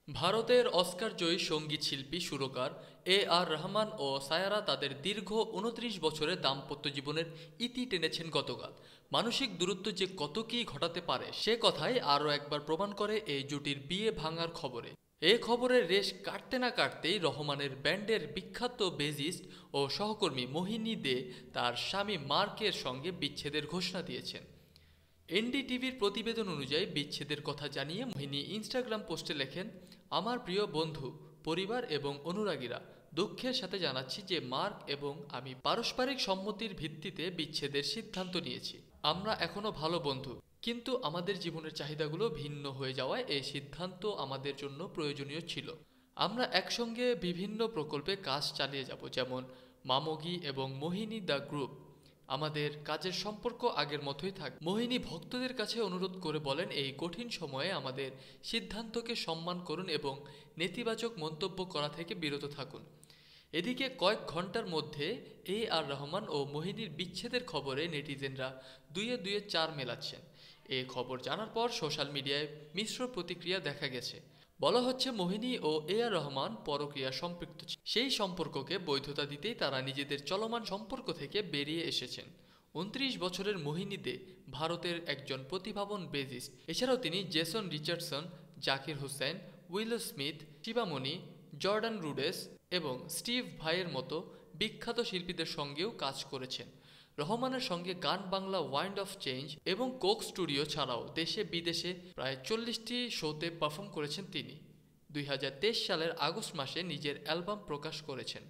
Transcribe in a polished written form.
ভারতের অস্কার জয়ী সঙ্গীত শিল্পী সুরকার আর রহমান ও সায়ারা তাদের দীর্ঘ ২৯ বছরের দাম্পত্য জীবনের ইতি টেনেছেন গতকাল। মানসিক দূরত্ব যে কত কী ঘটাতে পারে সে কথাই আরও একবার প্রমাণ করে এই জুটির বিয়ে ভাঙার খবরে। এ খবরের রেশ কাটতে না কাটতেই রহমানের ব্যান্ডের বিখ্যাত বেজিস্ট ও সহকর্মী মোহিনী দে তার স্বামী মার্কের সঙ্গে বিচ্ছেদের ঘোষণা দিয়েছেন। এনডিটিভির প্রতিবেদন অনুযায়ী বিচ্ছেদের কথা জানিয়ে মোহিনী ইনস্টাগ্রাম পোস্টে লেখেন, আমার প্রিয় বন্ধু, পরিবার এবং অনুরাগীরা, দুঃখের সাথে জানাচ্ছি যে মার্ক এবং আমি পারস্পরিক সম্মতির ভিত্তিতে বিচ্ছেদের সিদ্ধান্ত নিয়েছি। আমরা এখনও ভালো বন্ধু, কিন্তু আমাদের জীবনের চাহিদাগুলো ভিন্ন হয়ে যাওয়ায় এই সিদ্ধান্ত আমাদের জন্য প্রয়োজনীয় ছিল। আমরা একসঙ্গে বিভিন্ন প্রকল্পে কাজ চালিয়ে যাব, যেমন মামগি এবং মোহিনী দ্য গ্রুপ। আমাদের কাজের সম্পর্ক আগের মতোই থাকবে। মোহিনী ভক্তদের কাছে অনুরোধ করে বলেন, এই কঠিন সময়ে আমাদের সিদ্ধান্তকে সম্মান করুন এবং নেতিবাচক মন্তব্য করা থেকে বিরত থাকুন। এদিকে কয়েক ঘন্টার মধ্যে আর রহমান ও মোহিনীর বিচ্ছেদের খবরে নেটিজেনরা দুইয়ে দুইয়ে চার মেলাচ্ছেন। এই খবর জানার পর সোশ্যাল মিডিয়ায় মিশ্র প্রতিক্রিয়া দেখা গেছে। বলা হচ্ছে মোহিনী ও আর রহমান পরকীয়া সম্পৃক্ত ছিল, সেই সম্পর্ককে বৈধতা দিতেই তারা নিজেদের চলমান সম্পর্ক থেকে বেরিয়ে এসেছেন। ২৯ বছরের মোহিনী দে ভারতের একজন প্রতিভাবান বেজিস্ট। এছাড়াও তিনি Jason Richardson, Zakir Hussain, Will Smith, Sivamani, Jordan Rudess এবং স্টিভ ভাইয়ের মতো বিখ্যাত শিল্পীদের সঙ্গেও কাজ করেছেন। রহমানের সঙ্গে গান বাংলা, ওয়াইন্ড অফ চেঞ্জ এবং কোক স্টুডিও ছাড়াও দেশে বিদেশে প্রায় ৪০টি শোতে পারফর্ম করেছেন তিনি। ২০২৩ সালের আগস্ট মাসে নিজের অ্যালবাম প্রকাশ করেছেন।